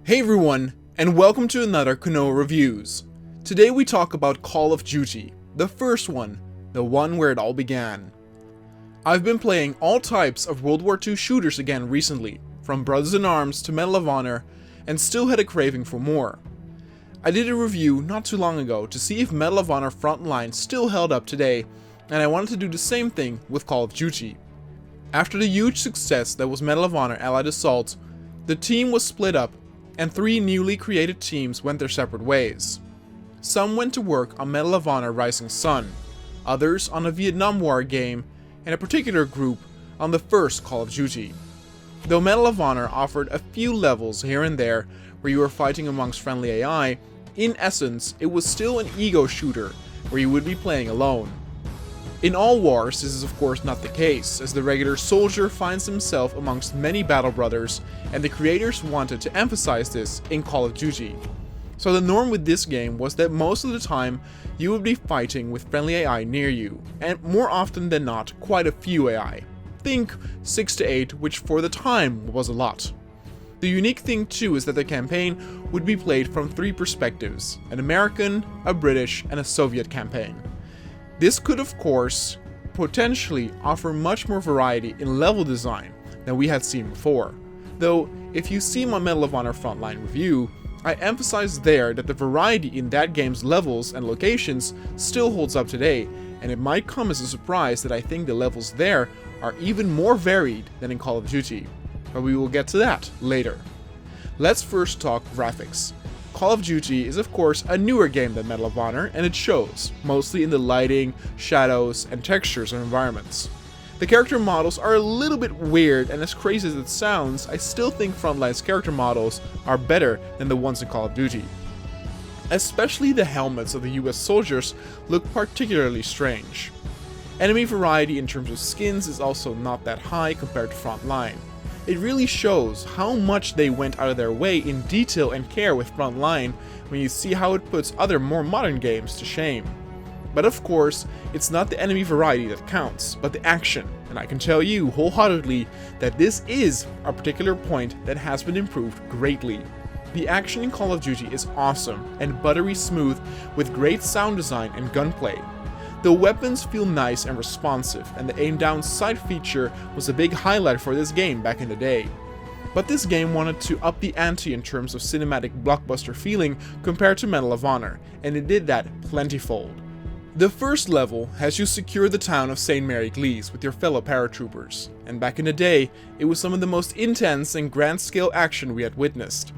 Hey everyone, and welcome to another Konoha Reviews. Today we talk about Call of Duty, the first one, the one where it all began. I've been playing all types of World War II shooters again recently, from Brothers in Arms to Medal of Honor, and still had a craving for more. I did a review not too long ago to see if Medal of Honor Frontline still held up today, and I wanted to do the same thing with Call of Duty. After the huge success that was Medal of Honor Allied Assault, the team was split up and 3 newly created teams went their separate ways. Some went to work on Medal of Honor Rising Sun, others on a Vietnam War game, and a particular group on the first Call of Duty. Though Medal of Honor offered a few levels here and there where you were fighting amongst friendly AI, in essence it was still an ego shooter where you would be playing alone. In all wars, this is of course not the case, as the regular soldier finds himself amongst many battle brothers, and the creators wanted to emphasize this in Call of Duty. So the norm with this game was that most of the time you would be fighting with friendly AI near you, and more often than not, quite a few AI. Think 6 to 8, which for the time was a lot. The unique thing too is that the campaign would be played from 3 perspectives: an American, a British, and a Soviet campaign. This could of course potentially offer much more variety in level design than we had seen before, though if you see my Medal of Honor Frontline review, I emphasized there that the variety in that game's levels and locations still holds up today, and it might come as a surprise that I think the levels there are even more varied than in Call of Duty, but we will get to that later. Let's first talk graphics. Call of Duty is of course a newer game than Medal of Honor, and it shows, mostly in the lighting, shadows, and textures of environments. The character models are a little bit weird, and as crazy as it sounds, I still think Frontline's character models are better than the ones in Call of Duty. Especially the helmets of the US soldiers look particularly strange. Enemy variety in terms of skins is also not that high compared to Frontline. It really shows how much they went out of their way in detail and care with Frontline when you see how it puts other more modern games to shame. But of course, it's not the enemy variety that counts, but the action, and I can tell you wholeheartedly that this is a particular point that has been improved greatly. The action in Call of Duty is awesome and buttery smooth with great sound design and gunplay. The weapons feel nice and responsive, and the aim down sight feature was a big highlight for this game back in the day. But this game wanted to up the ante in terms of cinematic blockbuster feeling compared to Medal of Honor, and it did that plentyfold. The first level has you secure the town of St. Mary Glees with your fellow paratroopers, and back in the day, it was some of the most intense and grand scale action we had witnessed.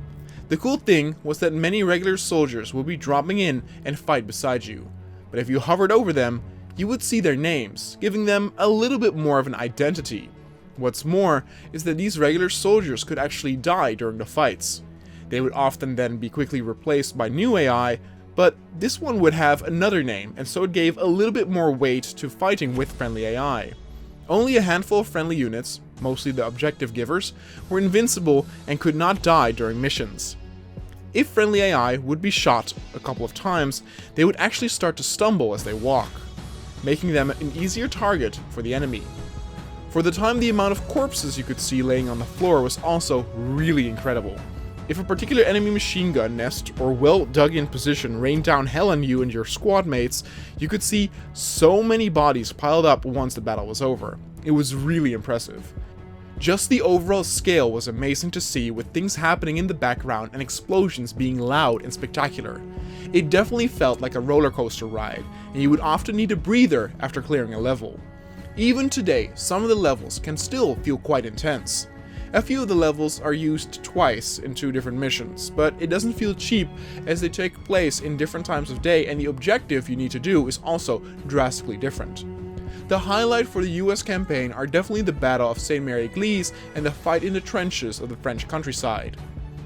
The cool thing was that many regular soldiers would be dropping in and fight beside you. But if you hovered over them, you would see their names, giving them a little bit more of an identity. What's more is that these regular soldiers could actually die during the fights. They would often then be quickly replaced by new AI, but this one would have another name, and so it gave a little bit more weight to fighting with friendly AI. Only a handful of friendly units, mostly the objective givers, were invincible and could not die during missions. If friendly AI would be shot a couple of times, they would actually start to stumble as they walk, making them an easier target for the enemy. For the time, the amount of corpses you could see laying on the floor was also really incredible. If a particular enemy machine gun nest or well dug in position rained down hell on you and your squad mates, you could see so many bodies piled up once the battle was over. It was really impressive. Just the overall scale was amazing to see, with things happening in the background and explosions being loud and spectacular. It definitely felt like a roller coaster ride, and you would often need a breather after clearing a level. Even today, some of the levels can still feel quite intense. A few of the levels are used twice in 2 different missions, but it doesn't feel cheap as they take place in different times of day, and the objective you need to do is also drastically different. The highlight for the US campaign are definitely the Battle of St. Mary Glees and the fight in the trenches of the French countryside.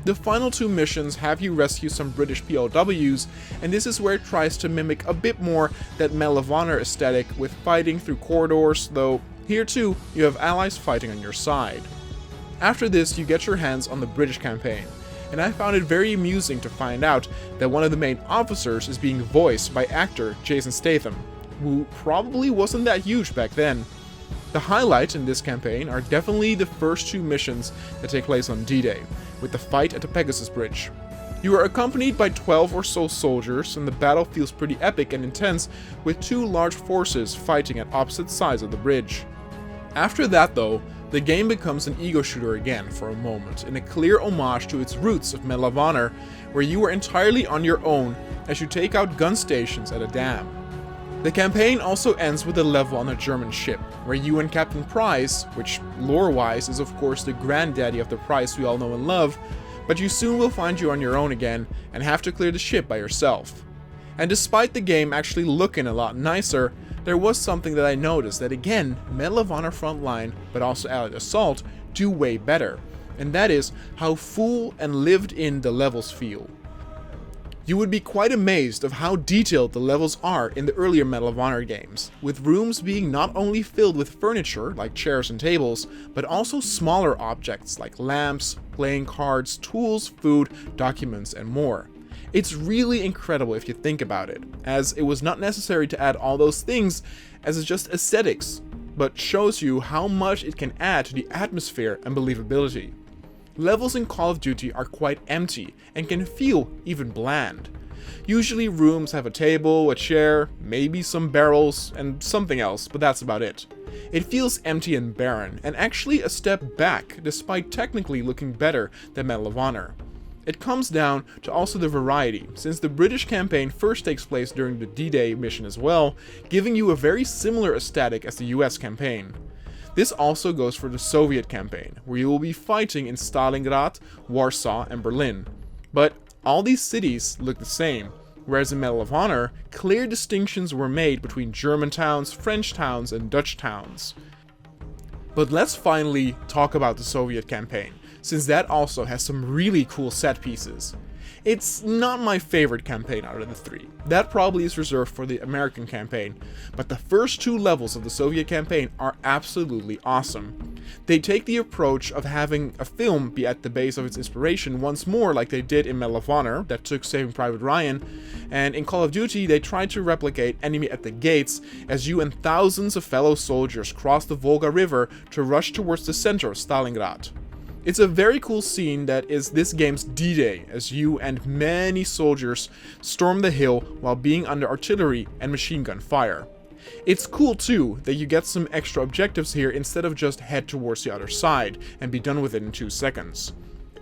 The final 2 missions have you rescue some British POWs, and this is where it tries to mimic a bit more that Medal of Honor aesthetic with fighting through corridors, though here too you have allies fighting on your side. After this, you get your hands on the British campaign, and I found it very amusing to find out that one of the main officers is being voiced by actor Jason Statham, who probably wasn't that huge back then. The highlight in this campaign are definitely the first two missions that take place on D-Day, with the fight at the Pegasus Bridge. You are accompanied by 12 or so soldiers, and the battle feels pretty epic and intense, with two large forces fighting at opposite sides of the bridge. After that though, the game becomes an ego shooter again for a moment, in a clear homage to its roots of Medal of Honor, where you are entirely on your own as you take out gun stations at a dam. The campaign also ends with a level on a German ship, where you and Captain Price, which lore-wise is of course the granddaddy of the Price we all know and love, but you soon will find you on your own again and have to clear the ship by yourself. And despite the game actually looking a lot nicer, there was something that I noticed that again, Medal of Honor Frontline, but also Allied Assault, do way better, and that is how full and lived in the levels feel. You would be quite amazed of how detailed the levels are in the earlier Medal of Honor games, with rooms being not only filled with furniture like chairs and tables, but also smaller objects like lamps, playing cards, tools, food, documents, and more. It's really incredible if you think about it, as it was not necessary to add all those things as it's just aesthetics, but shows you how much it can add to the atmosphere and believability. Levels in Call of Duty are quite empty and can feel even bland. Usually rooms have a table, a chair, maybe some barrels, and something else, but that's about it. It feels empty and barren, and actually a step back despite technically looking better than Medal of Honor. It comes down to also the variety, since the British campaign first takes place during the D-Day mission as well, giving you a very similar aesthetic as the US campaign. This also goes for the Soviet campaign, where you will be fighting in Stalingrad, Warsaw, and Berlin. But all these cities look the same, whereas in Medal of Honor, clear distinctions were made between German towns, French towns, and Dutch towns. But let's finally talk about the Soviet campaign, since that also has some really cool set pieces. It's not my favorite campaign out of the three. That probably is reserved for the American campaign, but the first two levels of the Soviet campaign are absolutely awesome. They take the approach of having a film be at the base of its inspiration once more, like they did in Medal of Honor, that took Saving Private Ryan, and in Call of Duty they tried to replicate Enemy at the Gates as you and thousands of fellow soldiers cross the Volga River to rush towards the center of Stalingrad. It's a very cool scene that is this game's D-Day, as you and many soldiers storm the hill while being under artillery and machine gun fire. It's cool too that you get some extra objectives here instead of just head towards the other side and be done with it in 2 seconds.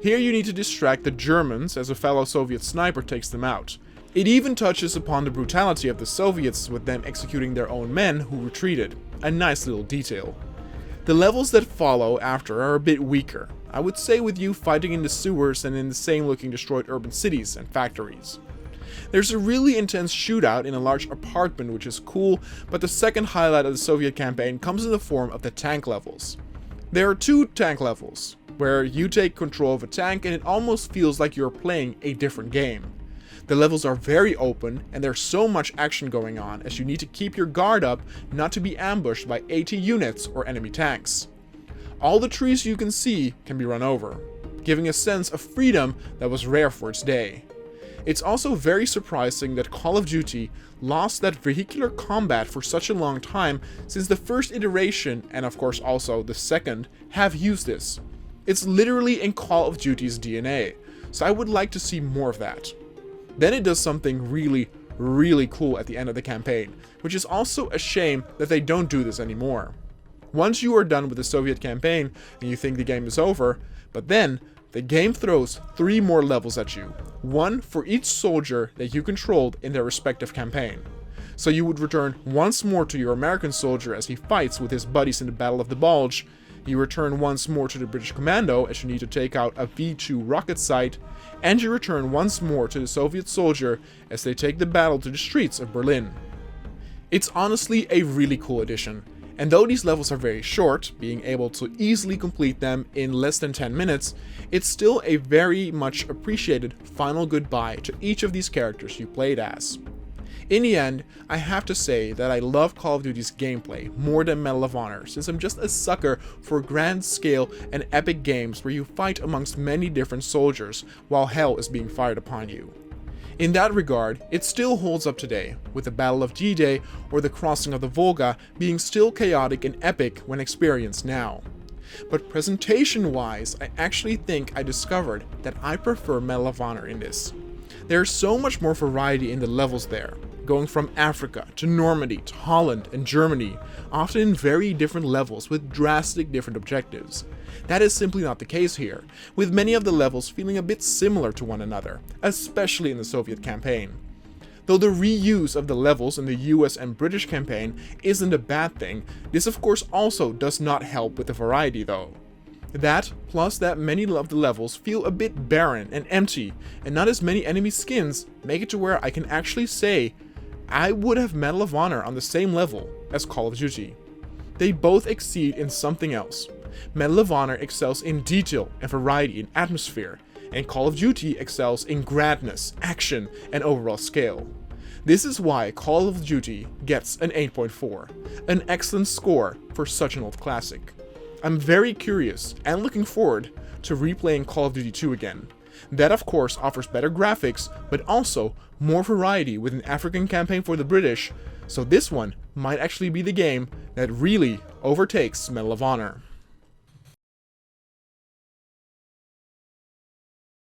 Here you need to distract the Germans as a fellow Soviet sniper takes them out. It even touches upon the brutality of the Soviets with them executing their own men who retreated. A nice little detail. The levels that follow after are a bit weaker, I would say, with you fighting in the sewers and in the same looking destroyed urban cities and factories. There's a really intense shootout in a large apartment, which is cool, but the second highlight of the Soviet campaign comes in the form of the tank levels. There are 2 tank levels, where you take control of a tank and it almost feels like you're playing a different game. The levels are very open, and there's so much action going on as you need to keep your guard up not to be ambushed by AT units or enemy tanks. All the trees you can see can be run over, giving a sense of freedom that was rare for its day. It's also very surprising that Call of Duty lost that vehicular combat for such a long time, since the first iteration, and of course also the second, have used this. It's literally in Call of Duty's DNA, so I would like to see more of that. Then it does something really cool at the end of the campaign, which is also a shame that they don't do this anymore. Once you are done with the Soviet campaign and you think the game is over, but then the game throws 3 more levels at you, 1 for each soldier that you controlled in their respective campaign. So you would return once more to your American soldier as he fights with his buddies in the Battle of the Bulge. You return once more to the British Commando as you need to take out a V2 rocket site, and you return once more to the Soviet soldier as they take the battle to the streets of Berlin. It's honestly a really cool addition, and though these levels are very short, being able to easily complete them in less than 10 minutes, it's still a very much appreciated final goodbye to each of these characters you played as. In the end, I have to say that I love Call of Duty's gameplay more than Medal of Honor, since I'm just a sucker for grand scale and epic games where you fight amongst many different soldiers while hell is being fired upon you. In that regard, it still holds up today, with the Battle of D-Day or the crossing of the Volga being still chaotic and epic when experienced now. But presentation-wise, I actually think I discovered that I prefer Medal of Honor in this. There's so much more variety in the levels there, going from Africa to Normandy to Holland and Germany, often in very different levels with drastic different objectives. That is simply not the case here, with many of the levels feeling a bit similar to one another, especially in the Soviet campaign. Though the reuse of the levels in the US and British campaign isn't a bad thing, this of course also does not help with the variety though. That, plus that many of the levels feel a bit barren and empty, and not as many enemy skins, make it to where I can actually say I would have Medal of Honor on the same level as Call of Duty. They both exceed in something else. Medal of Honor excels in detail and variety in atmosphere, and Call of Duty excels in grandness, action, and overall scale. This is why Call of Duty gets an 8.4, an excellent score for such an old classic. I'm very curious and looking forward to replaying Call of Duty 2 again. That of course offers better graphics, but also more variety with an African campaign for the British, so this one might actually be the game that really overtakes Medal of Honor.